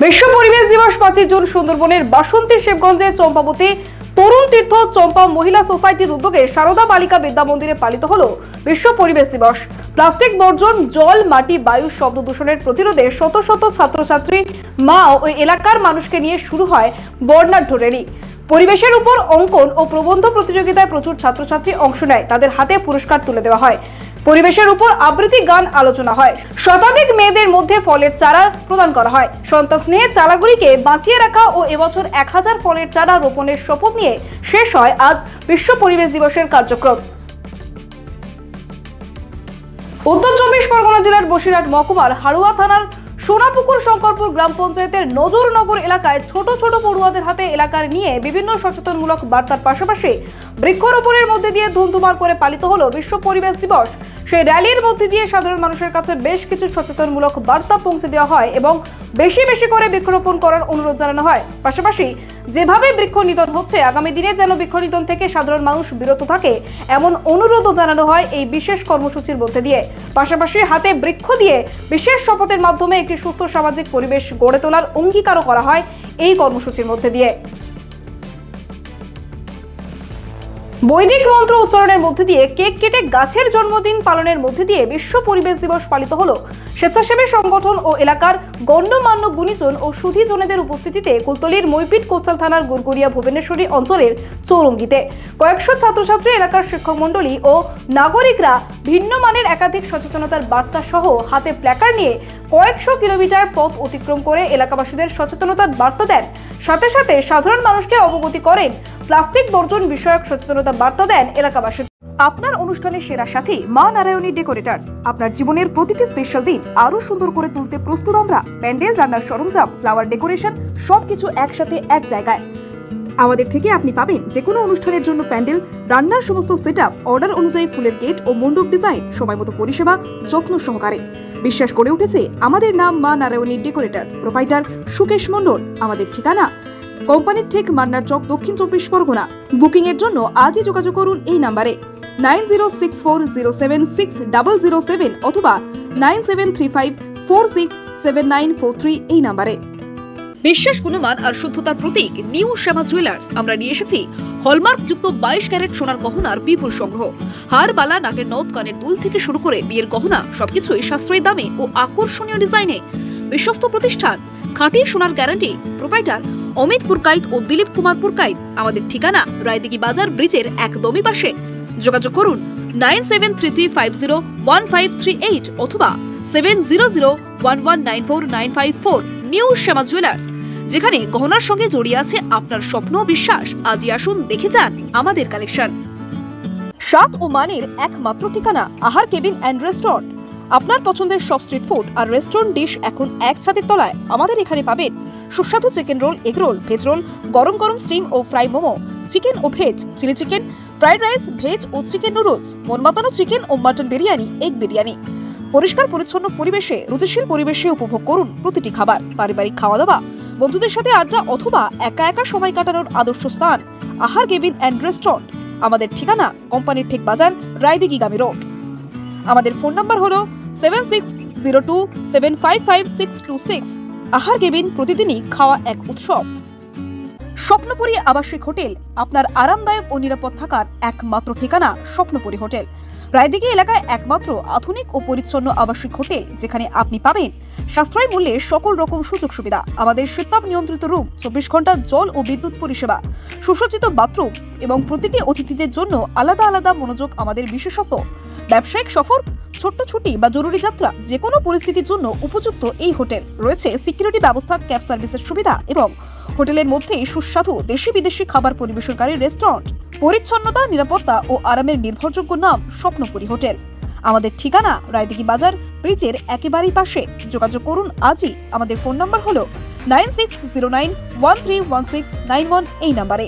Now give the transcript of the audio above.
বিশ্ব পরিবেশ দিবস 5 জুন সুন্দরবনের বাসন্তী শিবগঞ্জে চম্পাবতী তরুণ তীর্থ চম্পা মহিলা সোসাইটির উদ্যোগে সারদা বালিকা বিদ্যা মন্দিরে পালিত হলো বিশ্ব পরিবেশ দিবস। প্লাস্টিক বর্জন, জল, মাটি, বায়ু, শব্দ দূষণের প্রতিরোধে শত শত ছাত্রছাত্রী, মা ও এলাকার মানুষকে নিয়ে শুরু হয় বর্ণাঢ্য র্যালি। পরিবেশের উপর অঙ্কন ও প্রবন্ধ প্রতিযোগিতায় প্রচুর ছাত্রছাত্রী অংশ নেয়, তাদের হাতে পুরস্কার তুলে দেওয়া হয়। পরিবেশের উপর আবৃত্তি গান আলোচনা হয়। শতাধিক মেয়েদের মধ্যে ফলের চারা প্রদান করা হয়। সন্তান স্নেহের চারাগুলিকে বাঁচিয়ে রাখা ও এবছর 1000 ফলের চারা রোপণের শপথ নিয়ে শেষ হয় আজ বিশ্ব পরিবেশ দিবসের কার্যক্রম। উত্তর 24 পরগনা জেলার বসিরহাট মহকুমার হাড়ুয়া থানার সোনাপুকুর শঙ্করপুর গ্রাম পঞ্চায়েতের নজরনগর এলাকায় ছোট ছোট পড়ুয়াদের হাতে এলাকার নিয়ে বিভিন্ন সচেতনমূলক বার্তার পাশাপাশি বৃক্ষরোপণের মধ্যে দিয়ে ধুমধুমার করে পালিত হলো বিশ্ব পরিবেশ দিবস। সেই র্যালির মধ্যে দিয়ে সাধারণ মানুষের কাছে বেশ কিছু সচেতনমূলক বার্তা পৌঁছে দেওয়া হয় এবং বেশি বেশি করে বৃক্ষরোপণ করার অনুরোধ জানানো হয়। পাশাপাশি যেভাবে বৃক্ষ নিধন হচ্ছে, আগামী দিনে যেন বৃক্ষ নিধন থেকে সাধারণ মানুষ বিরত থাকে এমন অনুরোধও জানানো হয় এই বিশেষ কর্মসূচির মধ্যে দিয়ে। পাশাপাশি হাতে বৃক্ষ দিয়ে বিশেষ শপথের মাধ্যমে একটি সুস্থ সামাজিক পরিবেশ গড়ে তোলার অঙ্গীকারও করা হয় এই কর্মসূচির মধ্যে দিয়ে। বৈদিক মন্ত্র উচ্চারণের মধ্যে দিয়ে কেক কেটে গাছের জন্মদিন পালনের মধ্যে দিয়ে বিশ্ব পরিবেশ দিবস পালিত হলো। স্বেচ্ছাসেবী সংগঠন ও এলাকার গণ্যমান্য গুণীজন ও সুধীজনেদের উপস্থিতিতে কুলতলির মৈপিট কোস্টাল থানার গুরগুরিয়া ভুবনেশ্বরী অঞ্চলের চৌরঙ্গিতে কয়েকশো ছাত্রছাত্রী, এলাকার শিক্ষক মণ্ডলী ও নাগরিকরা ভিন্ন মানের একাধিক সচেতনতার বার্তা সহ হাতে প্ল্যাকার্ড নিয়ে কয়েকশো কিলোমিটার পথ অতিক্রম করে এলাকাবাসীদের সচেতনতার বার্তা দেন। সাথে সাথে সাধারণ মানুষকে অবগতি করেন, প্লাস্টিক বর্জন বিষয়ক সচেতনতা বার্তা দেন এলাকাবাসী। আপনার অনুষ্ঠানের সেরা সাথী মা নারায়ণী ডেকোরেটার্স। আপনার জীবনের প্রতিটি স্পেশাল দিন আরো সুন্দর করে তুলতে প্রস্তুত আমরা। প্যান্ডেল, রান্নার সরঞ্জাম, ফ্লাওয়ার ডেকোরেশন সবকিছু একসাথে এক জায়গায়। আমাদের থেকে আপনি পাবেন যে কোনো অনুষ্ঠানের জন্য প্যান্ডেল, রান্নার সমস্ত সেটআপ, অর্ডার অনুযায়ী ফুলের গেট ও মণ্ডপ ডিজাইন, সময়মতো পরিষেবা, যত্ন সহকারে। বিশ্বাস করে উঠেছে আমাদের নাম মা নারায়ণী ডেকোরেটার্স। প্রোপাইটার সুকেশ মণ্ডল। আমাদের ঠিকানা কোম্পানির ঠিক মান্নার চক, দক্ষিণ 24 পরগনা। বুকিং এর জন্য আজই যোগাযোগ করুন এই নাম্বারে 9064076007 অথবা 9735467943 এই নাম্বারে। বিশ্বাস, গুণমান আর শুদ্ধতার প্রতীক নিউ শ্যামা জুয়েলার্স। আমরা নিয়ে এসেছি হলমার্ক যুক্ত 22 ক্যারেট সোনার গহনার বিপুল সংগ্রহ। হার, বালা, নাকের নথ, কানের দুল থেকে শুরু করে বিয়ের গহনা সবকিছুই সাশ্রয়ী দামে ও আকর্ষণীয় ডিজাইনে। বিশ্বস্ত প্রতিষ্ঠান, খাঁটি সোনার গ্যারান্টি। প্রোপাইটার অমিত পুরকাইত ও দিলীপ কুমার পুরকাইত। আমাদের ঠিকানা রায়দিঘি বাজার ব্রিজের একদমই পাশে। যোগাযোগ করুন 9733501538 অথবা 7001194954। নিউ শ্যামা জুয়েলার্স, যেখানে গহনার সঙ্গে জড়িয়ে আছে আপনার স্বপ্ন ও বিশ্বাস। আজই আসুন, দেখে যান আমাদের কালেকশন। স্বাদ ও মানের একমাত্র ঠিকানা আহার কেবিন অ্যান্ড রেস্টুরেন্ট। আপনার পছন্দের সব স্ট্রিট ফুড আর রেস্টুরেন্ট ডিশ এখন এক ছাদের তলায়। আমাদের এখানে পাবেন সুস্বাদু chicken roll, egg roll, veg roll, গরম গরম স্টিম ও ফ্রাই মোমো, চিকেন ও veg, chilli chicken, fried rice, veg ও চিকেন নুডলস, মন মাতানো চিকেন ও মাটন বিরিয়ানি, এগ বিরিয়ানি। পরিষ্কার পরিচ্ছন্ন পরিবেশে, রুচিশীল পরিবেশে উপভোগ করুন প্রতিটি খাবার। পারিবারিক খাওয়া দাওয়া, বন্ধুদের সাথে আড্ডা অথবা একা একা সময় কাটানোর আদর্শ স্থান আহার কেবিন অ্যান্ড রেস্টুরেন্ট। আমাদের ঠিকানা কোম্পানির ঠিক বাজার, রায়দিঘিগামী রোড। আমাদের ফোন নাম্বার হলো 7602755626। আহার কেবিন, প্রতিদিনই খাওয়া এক উৎসব। স্বপ্নপুরী আবাসিক হোটেল, আপনার আরামদায়ক ও নিরাপদ থাকার একমাত্র ঠিকানা স্বপ্নপুরী হোটেল। রায়দিঘি এলাকায় একমাত্র আধুনিক ও পরিচ্ছন্ন আবাসিক হোটেল, যেখানে আপনি পাবেন সাশ্রয়ী মূল্যে সকল রকম সুযোগ সুবিধা। আমাদের শীতাপ নিয়ন্ত্রিত রুম, 24 ঘন্টা জল ও বিদ্যুৎ পরিষেবা, সুসজ্জিত বাথরুম এবং প্রতিটি অতিথিদের জন্য আলাদা আলাদা মনোযোগ আমাদের বিশেষত্ব। ব্যবসায়িক সফর, ছোট্ট ছুটি বা জরুরি যাত্রা, যে কোনো পরিস্থিতির জন্য উপযুক্ত এই হোটেল। রয়েছে সিকিউরিটি ব্যবস্থা, ক্যাব সার্ভিসের সুবিধা এবং হোটেলের মধ্যেই সুস্বাদু দেশি বিদেশি খাবার পরিবেশনকারী রেস্টুরেন্ট। পরিচ্ছন্নতা, নিরাপত্তা ও আরামের নির্ভরযোগ্য নাম স্বপ্নপুরী হোটেল। আমাদের ঠিকানা রায়দিঘি বাজার ব্রিজের একেবারেই পাশে। যোগাযোগ করুন আজই। আমাদের ফোন নাম্বার হলো 9609131691 এই নাম্বারে।